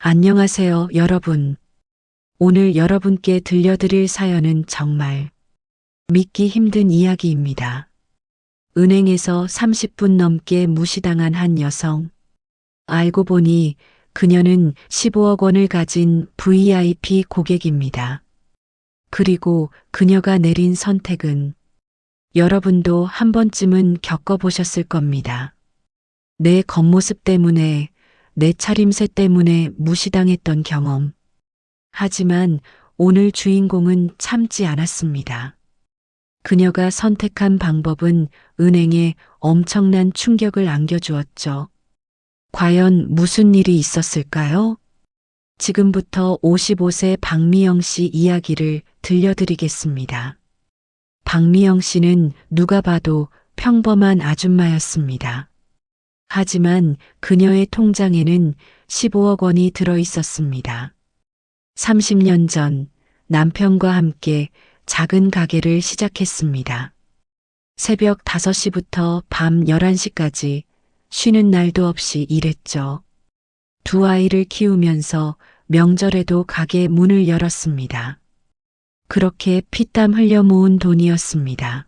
안녕하세요, 여러분. 오늘 여러분께 들려드릴 사연은 정말 믿기 힘든 이야기입니다. 은행에서 30분 넘게 무시당한 한 여성. 알고 보니 그녀는 15억 원을 가진 VIP 고객입니다. 그리고 그녀가 내린 선택은 여러분도 한 번쯤은 겪어보셨을 겁니다. 내 겉모습 때문에, 내 차림새 때문에 무시당했던 경험. 하지만 오늘 주인공은 참지 않았습니다. 그녀가 선택한 방법은 은행에 엄청난 충격을 안겨주었죠. 과연 무슨 일이 있었을까요? 지금부터 55세 박미영 씨 이야기를 들려드리겠습니다. 박미영 씨는 누가 봐도 평범한 아줌마였습니다. 하지만 그녀의 통장에는 15억 원이 들어 있었습니다. 30년 전 남편과 함께 작은 가게를 시작했습니다. 새벽 5시부터 밤 11시까지 쉬는 날도 없이 일했죠. 두 아이를 키우면서 명절에도 가게 문을 열었습니다. 그렇게 피땀 흘려 모은 돈이었습니다.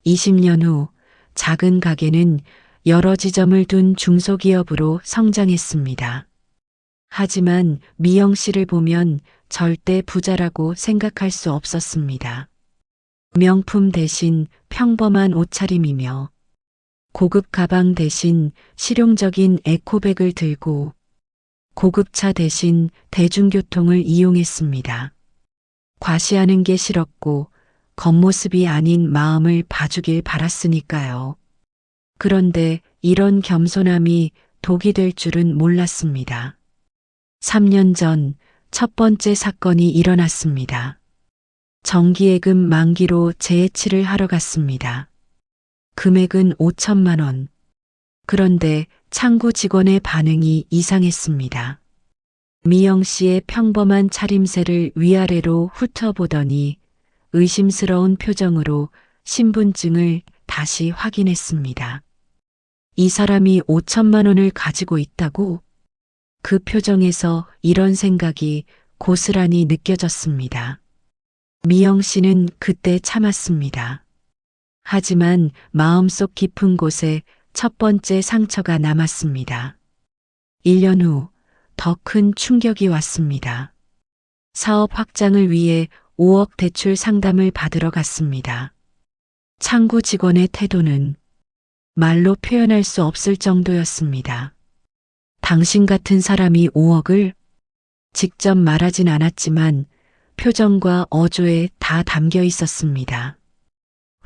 20년 후 작은 가게는 여러 지점을 둔 중소기업으로 성장했습니다. 하지만 미영 씨를 보면 절대 부자라고 생각할 수 없었습니다. 명품 대신 평범한 옷차림이며 고급 가방 대신 실용적인 에코백을 들고 고급차 대신 대중교통을 이용했습니다. 과시하는 게 싫었고 겉모습이 아닌 마음을 봐주길 바랐으니까요. 그런데 이런 겸손함이 독이 될 줄은 몰랐습니다. 3년 전 첫 번째 사건이 일어났습니다. 정기예금 만기로 재해치를 하러 갔습니다. 금액은 5천만 원. 그런데 창구 직원의 반응이 이상했습니다. 미영 씨의 평범한 차림새를 위아래로 훑어보더니 의심스러운 표정으로 신분증을 다시 확인했습니다. 이 사람이 5천만 원을 가지고 있다고? 그 표정에서 이런 생각이 고스란히 느껴졌습니다. 미영 씨는 그때 참았습니다. 하지만 마음속 깊은 곳에 첫 번째 상처가 남았습니다. 1년 후 더 큰 충격이 왔습니다. 사업 확장을 위해 5억 대출 상담을 받으러 갔습니다. 창구 직원의 태도는 말로 표현할 수 없을 정도였습니다. 당신 같은 사람이 5억을? 직접 말하진 않았지만 표정과 어조에 다 담겨 있었습니다.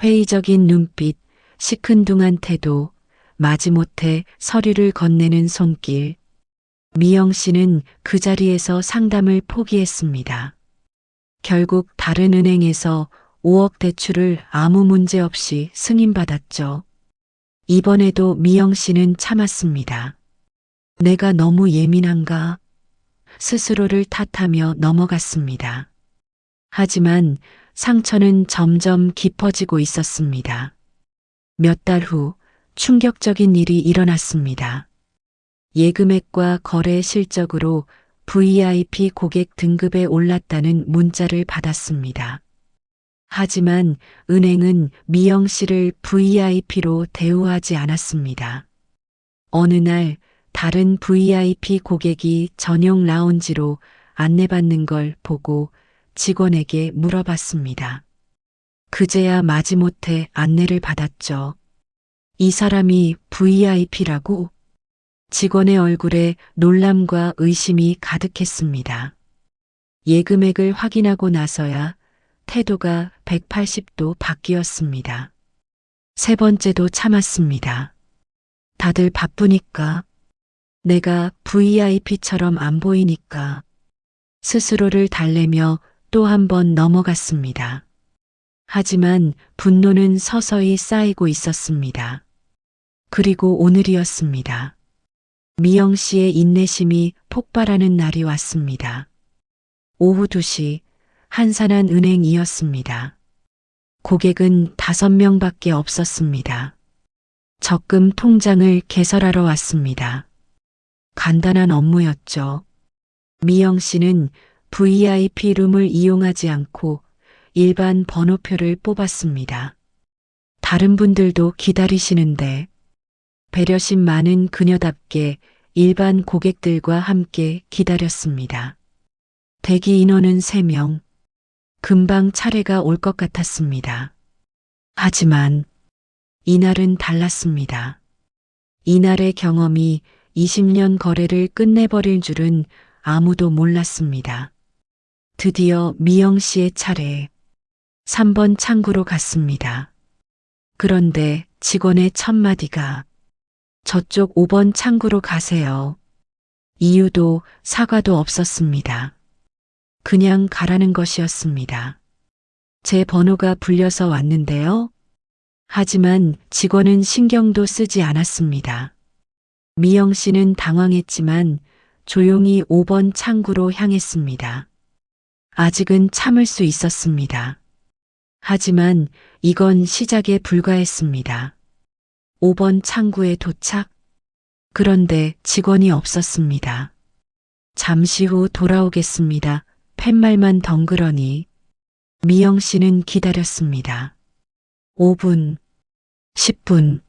회의적인 눈빛, 시큰둥한 태도, 마지못해 서류를 건네는 손길. 미영 씨는 그 자리에서 상담을 포기했습니다. 결국 다른 은행에서 5억 대출을 아무 문제 없이 승인받았죠. 이번에도 미영 씨는 참았습니다. 내가 너무 예민한가? 스스로를 탓하며 넘어갔습니다. 하지만 상처는 점점 깊어지고 있었습니다. 몇 달 후 충격적인 일이 일어났습니다. 예금액과 거래 실적으로 VIP 고객 등급에 올랐다는 문자를 받았습니다. 하지만 은행은 미영 씨를 VIP로 대우하지 않았습니다. 어느 날 다른 VIP 고객이 전용 라운지로 안내받는 걸 보고 직원에게 물어봤습니다. 그제야 마지못해 안내를 받았죠. 이 사람이 VIP라고? 직원의 얼굴에 놀람과 의심이 가득했습니다. 예금액을 확인하고 나서야 태도가 180도 바뀌었습니다. 세 번째도 참았습니다. 다들 바쁘니까. 내가 VIP처럼 안 보이니까. 스스로를 달래며 또 한 번 넘어갔습니다. 하지만 분노는 서서히 쌓이고 있었습니다. 그리고 오늘이었습니다. 미영 씨의 인내심이 폭발하는 날이 왔습니다. 오후 2시 한산한 은행이었습니다. 고객은 5명밖에 없었습니다. 적금 통장을 개설하러 왔습니다. 간단한 업무였죠. 미영 씨는 VIP 룸을 이용하지 않고 일반 번호표를 뽑았습니다. 다른 분들도 기다리시는데 배려심 많은 그녀답게 일반 고객들과 함께 기다렸습니다. 대기 인원은 3명. 금방 차례가 올 것 같았습니다. 하지만 이날은 달랐습니다. 이날의 경험이 20년 거래를 끝내버릴 줄은 아무도 몰랐습니다. 드디어 미영 씨의 차례. 3번 창구로 갔습니다. 그런데 직원의 첫마디가 저쪽 5번 창구로 가세요. 이유도 사과도 없었습니다. 그냥 가라는 것이었습니다. 제 번호가 불려서 왔는데요. 하지만 직원은 신경도 쓰지 않았습니다. 미영 씨는 당황했지만 조용히 5번 창구로 향했습니다. 아직은 참을 수 있었습니다. 하지만 이건 시작에 불과했습니다. 5번 창구에 도착. 그런데 직원이 없었습니다. 잠시 후 돌아오겠습니다. 팻말만 덩그러니 미영 씨는 기다렸습니다. 5분, 10분,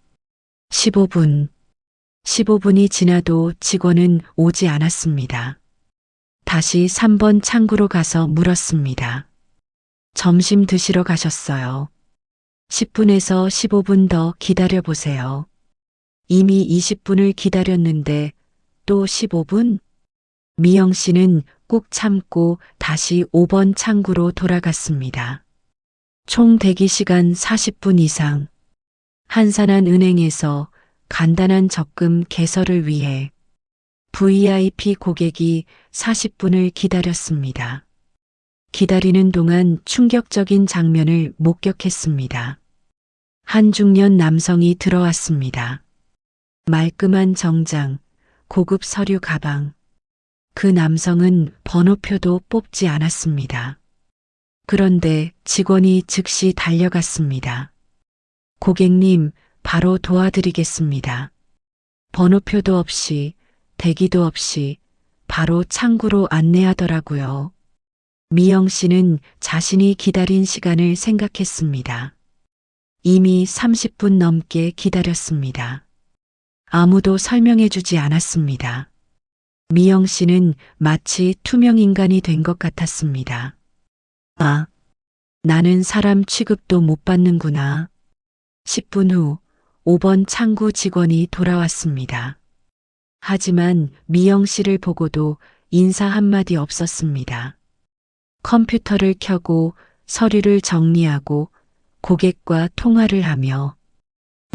15분, 15분이 지나도 직원은 오지 않았습니다. 다시 3번 창구로 가서 물었습니다. 점심 드시러 가셨어요. 10분에서 15분 더 기다려보세요. 이미 20분을 기다렸는데 또 15분? 미영 씨는 꾹 참고 다시 5번 창구로 돌아갔습니다. 총 대기 시간 40분 이상. 한산한 은행에서 간단한 적금 개설을 위해 VIP 고객이 40분을 기다렸습니다. 기다리는 동안 충격적인 장면을 목격했습니다. 한 중년 남성이 들어왔습니다. 말끔한 정장, 고급 서류 가방. 그 남성은 번호표도 뽑지 않았습니다. 그런데 직원이 즉시 달려갔습니다. 고객님, 바로 도와드리겠습니다. 번호표도 없이, 대기도 없이 바로 창구로 안내하더라고요. 미영 씨는 자신이 기다린 시간을 생각했습니다. 이미 30분 넘게 기다렸습니다. 아무도 설명해 주지 않았습니다. 미영 씨는 마치 투명 인간이 된 것 같았습니다. 아, 나는 사람 취급도 못 받는구나. 10분 후 5번 창구 직원이 돌아왔습니다. 하지만 미영 씨를 보고도 인사 한마디 없었습니다. 컴퓨터를 켜고 서류를 정리하고 고객과 통화를 하며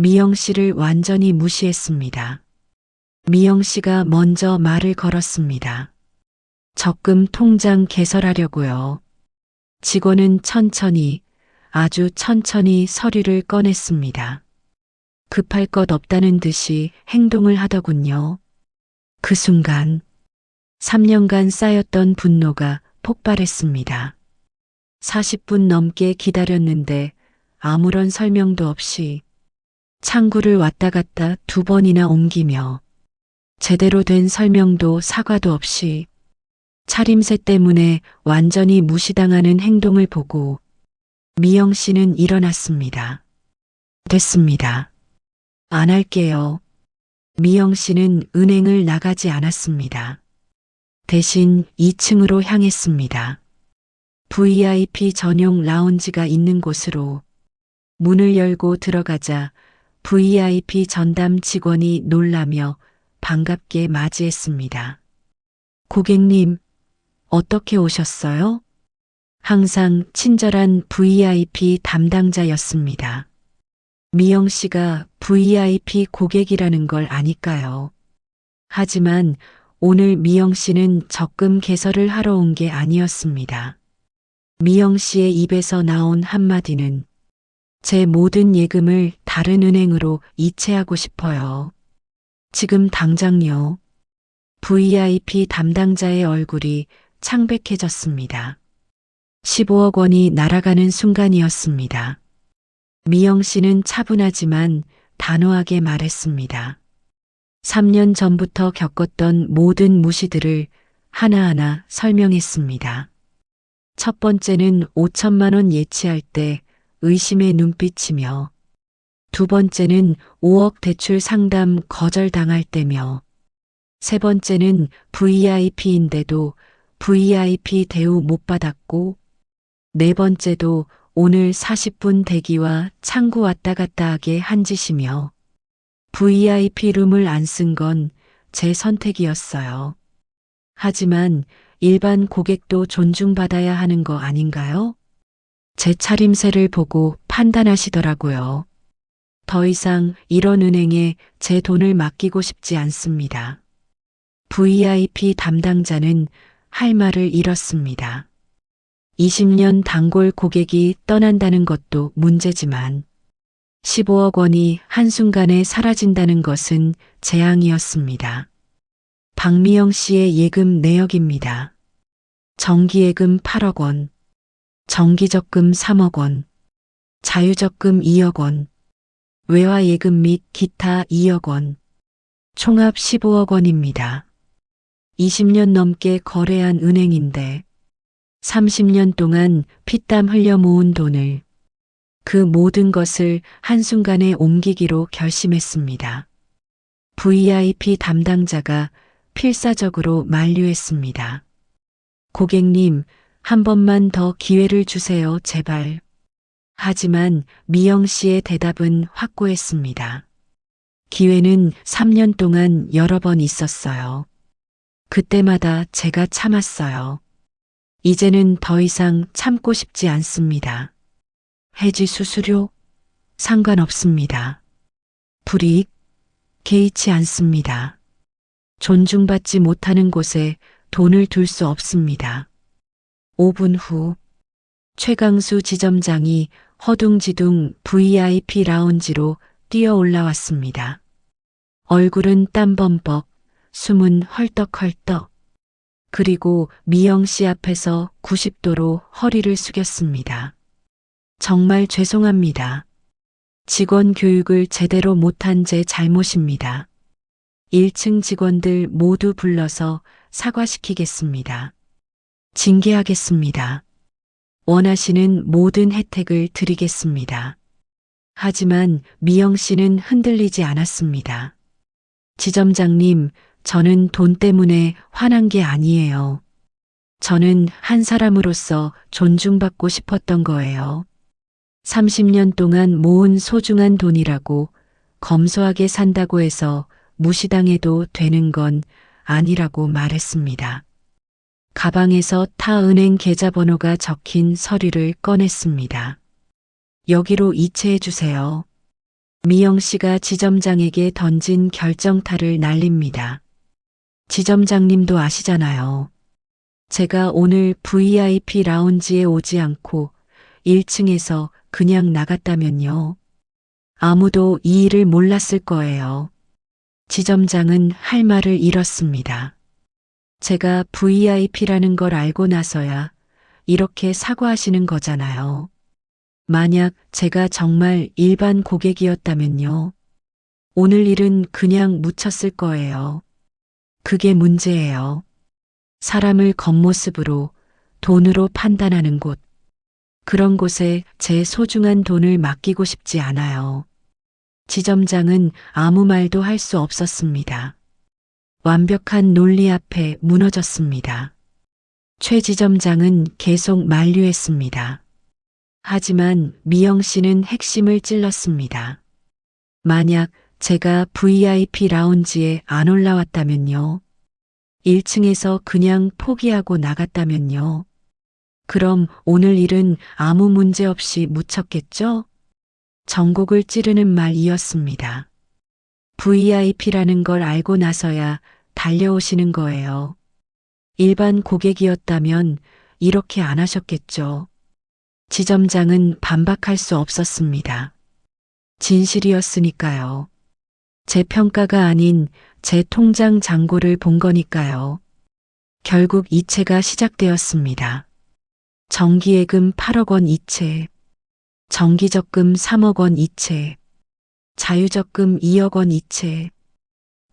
미영 씨를 완전히 무시했습니다. 미영 씨가 먼저 말을 걸었습니다. 적금 통장 개설하려고요. 직원은 천천히, 아주 천천히 서류를 꺼냈습니다. 급할 것 없다는 듯이 행동을 하더군요. 그 순간 3년간 쌓였던 분노가 폭발했습니다. 40분 넘게 기다렸는데 아무런 설명도 없이 창구를 왔다 갔다 2번이나 옮기며 제대로 된 설명도 사과도 없이 차림새 때문에 완전히 무시당하는 행동을 보고 미영 씨는 일어났습니다. 됐습니다. 안 할게요. 미영 씨는 은행을 나가지 않았습니다. 대신 2층으로 향했습니다. VIP 전용 라운지가 있는 곳으로 문을 열고 들어가자 VIP 전담 직원이 놀라며 반갑게 맞이했습니다. 고객님, 어떻게 오셨어요? 항상 친절한 VIP 담당자였습니다. 미영 씨가 VIP 고객이라는 걸 아니까요. 하지만 오늘 미영 씨는 적금 개설을 하러 온 게 아니었습니다. 미영 씨의 입에서 나온 한마디는 제 모든 예금을 다른 은행으로 이체하고 싶어요. 지금 당장요. VIP 담당자의 얼굴이 창백해졌습니다. 15억 원이 날아가는 순간이었습니다. 미영 씨는 차분하지만 단호하게 말했습니다. 3년 전부터 겪었던 모든 무시들을 하나하나 설명했습니다. 첫 번째는 5천만 원 예치할 때 의심의 눈빛이며, 두 번째는 5억 대출 상담 거절당할 때며, 세 번째는 VIP인데도 VIP 대우 못 받았고, 네 번째도 오늘 40분 대기와 창구 왔다 갔다 하게 한 짓이며, VIP 룸을 안 쓴 건 제 선택이었어요. 하지만 일반 고객도 존중받아야 하는 거 아닌가요? 제 차림새를 보고 판단하시더라고요. 더 이상 이런 은행에 제 돈을 맡기고 싶지 않습니다. VIP 담당자는 할 말을 잃었습니다. 20년 단골 고객이 떠난다는 것도 문제지만 15억 원이 한순간에 사라진다는 것은 재앙이었습니다. 박미영 씨의 예금 내역입니다. 정기예금 8억 원, 정기적금 3억 원, 자유적금 2억 원, 외화예금 및 기타 2억 원, 총합 15억 원입니다. 20년 넘게 거래한 은행인데 30년 동안 피땀 흘려 모은 돈을, 그 모든 것을 한순간에 옮기기로 결심했습니다. VIP 담당자가 필사적으로 만류했습니다. 고객님, 한 번만 더 기회를 주세요, 제발. 하지만 미영 씨의 대답은 확고했습니다. 기회는 3년 동안 여러 번 있었어요. 그때마다 제가 참았어요. 이제는 더 이상 참고 싶지 않습니다. 해지 수수료? 상관없습니다. 불이익? 개의치 않습니다. 존중받지 못하는 곳에 돈을 둘 수 없습니다. 5분 후 최강수 지점장이 허둥지둥 VIP 라운지로 뛰어 올라왔습니다. 얼굴은 땀범벅, 숨은 헐떡헐떡. 그리고 미영 씨 앞에서 90도로 허리를 숙였습니다. 정말 죄송합니다. 직원 교육을 제대로 못한 제 잘못입니다. 1층 직원들 모두 불러서 사과시키겠습니다. 징계하겠습니다. 원하시는 모든 혜택을 드리겠습니다. 하지만 미영 씨는 흔들리지 않았습니다. 지점장님, 저는 돈 때문에 화난 게 아니에요. 저는 한 사람으로서 존중받고 싶었던 거예요. 30년 동안 모은 소중한 돈이라고 검소하게 산다고 해서 무시당해도 되는 건 아니라고 말했습니다. 가방에서 타 은행 계좌번호가 적힌 서류를 꺼냈습니다. 여기로 이체해 주세요. 미영 씨가 지점장에게 던진 결정타를 날립니다. 지점장님도 아시잖아요. 제가 오늘 VIP 라운지에 오지 않고 1층에서 그냥 나갔다면요. 아무도 이 일을 몰랐을 거예요. 지점장은 할 말을 잃었습니다. 제가 VIP라는 걸 알고 나서야 이렇게 사과하시는 거잖아요. 만약 제가 정말 일반 고객이었다면요. 오늘 일은 그냥 묻혔을 거예요. 그게 문제예요. 사람을 겉모습으로, 돈으로 판단하는 곳. 그런 곳에 제 소중한 돈을 맡기고 싶지 않아요. 지점장은 아무 말도 할 수 없었습니다. 완벽한 논리 앞에 무너졌습니다. 최 지점장은 계속 만류했습니다. 하지만 미영 씨는 핵심을 찔렀습니다. 만약 제가 VIP 라운지에 안 올라왔다면요. 1층에서 그냥 포기하고 나갔다면요. 그럼 오늘 일은 아무 문제 없이 묻혔겠죠? 전곡을 찌르는 말이었습니다. VIP라는 걸 알고 나서야 달려오시는 거예요. 일반 고객이었다면 이렇게 안 하셨겠죠. 지점장은 반박할 수 없었습니다. 진실이었으니까요. 제 평가가 아닌 제 통장 잔고를 본 거니까요. 결국 이체가 시작되었습니다. 정기예금 8억 원 이체, 정기적금 3억 원 이체, 자유적금 2억 원 이체,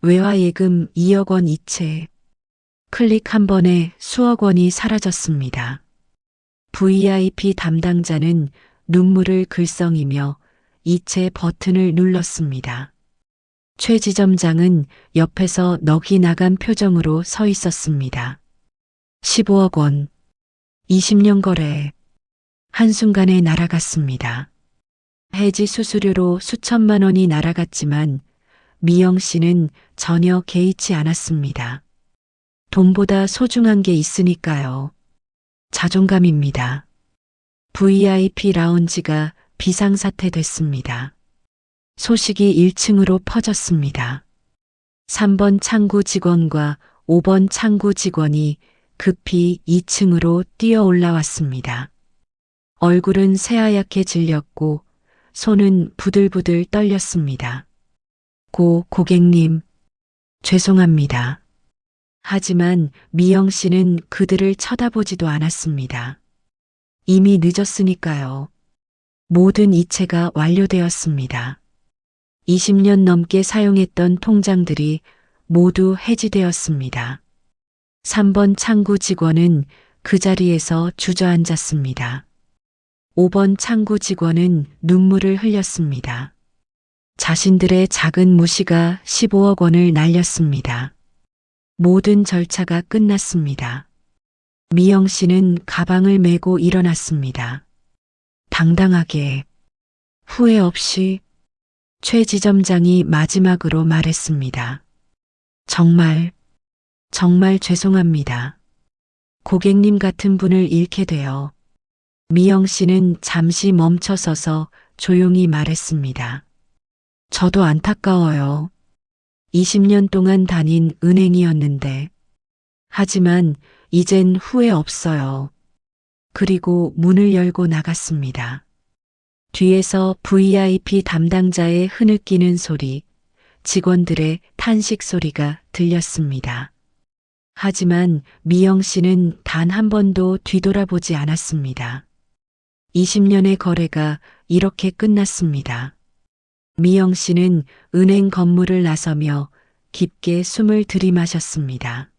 외화예금 2억 원 이체, 클릭 한 번에 수억 원이 사라졌습니다. VIP 담당자는 눈물을 글썽이며 이체 버튼을 눌렀습니다. 최 지점장은 옆에서 넋이 나간 표정으로 서 있었습니다. 15억 원, 20년 거래. 한순간에 날아갔습니다. 해지 수수료로 수천만 원이 날아갔지만 미영 씨는 전혀 개의치 않았습니다. 돈보다 소중한 게 있으니까요. 자존감입니다. VIP 라운지가 비상사태됐습니다. 소식이 1층으로 퍼졌습니다. 3번 창구 직원과 5번 창구 직원이 급히 2층으로 뛰어 올라왔습니다. 얼굴은 새하얗게 질렸고 손은 부들부들 떨렸습니다. 고객님, 죄송합니다. 하지만 미영 씨는 그들을 쳐다보지도 않았습니다. 이미 늦었으니까요. 모든 이체가 완료되었습니다. 20년 넘게 사용했던 통장들이 모두 해지되었습니다. 3번 창구 직원은 그 자리에서 주저앉았습니다. 5번 창구 직원은 눈물을 흘렸습니다. 자신들의 작은 무시가 15억 원을 날렸습니다. 모든 절차가 끝났습니다. 미영 씨는 가방을 메고 일어났습니다. 당당하게, 후회 없이. 최 지점장이 마지막으로 말했습니다. 정말 죄송합니다. 고객님 같은 분을 잃게 되어. 미영 씨는 잠시 멈춰서서 조용히 말했습니다. 저도 안타까워요. 20년 동안 다닌 은행이었는데. 하지만 이젠 후회 없어요. 그리고 문을 열고 나갔습니다. 뒤에서 VIP 담당자의 흐느끼는 소리, 직원들의 탄식 소리가 들렸습니다. 하지만 미영 씨는 단 한 번도 뒤돌아보지 않았습니다. 20년의 거래가 이렇게 끝났습니다. 미영 씨는 은행 건물을 나서며 깊게 숨을 들이마셨습니다.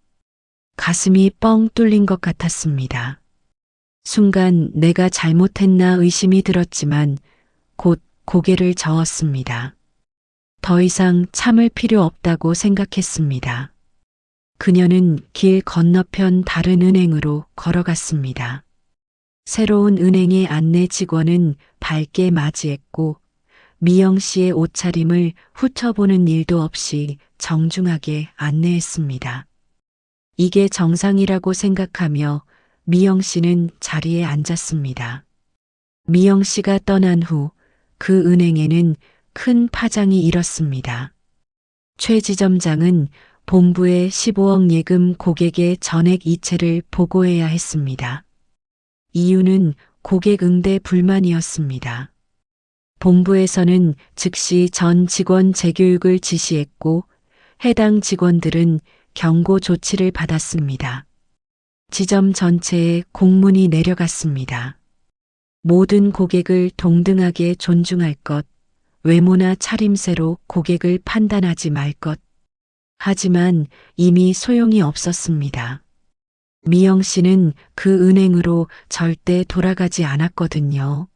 가슴이 뻥 뚫린 것 같았습니다. 순간 내가 잘못했나 의심이 들었지만 곧 고개를 저었습니다. 더 이상 참을 필요 없다고 생각했습니다. 그녀는 길 건너편 다른 은행으로 걸어갔습니다. 새로운 은행의 안내 직원은 밝게 맞이했고 미영 씨의 옷차림을 훑어보는 일도 없이 정중하게 안내했습니다. 이게 정상이라고 생각하며 미영 씨는 자리에 앉았습니다. 미영 씨가 떠난 후 그 은행에는 큰 파장이 일었습니다. 최 지점장은 본부에 15억 예금 고객의 전액 이체를 보고해야 했습니다. 이유는 고객 응대 불만이었습니다. 본부에서는 즉시 전 직원 재교육을 지시했고 해당 직원들은 경고 조치를 받았습니다. 지점 전체에 공문이 내려갔습니다. 모든 고객을 동등하게 존중할 것, 외모나 차림새로 고객을 판단하지 말 것. 하지만 이미 소용이 없었습니다. 미영 씨는 그 은행으로 절대 돌아가지 않았거든요.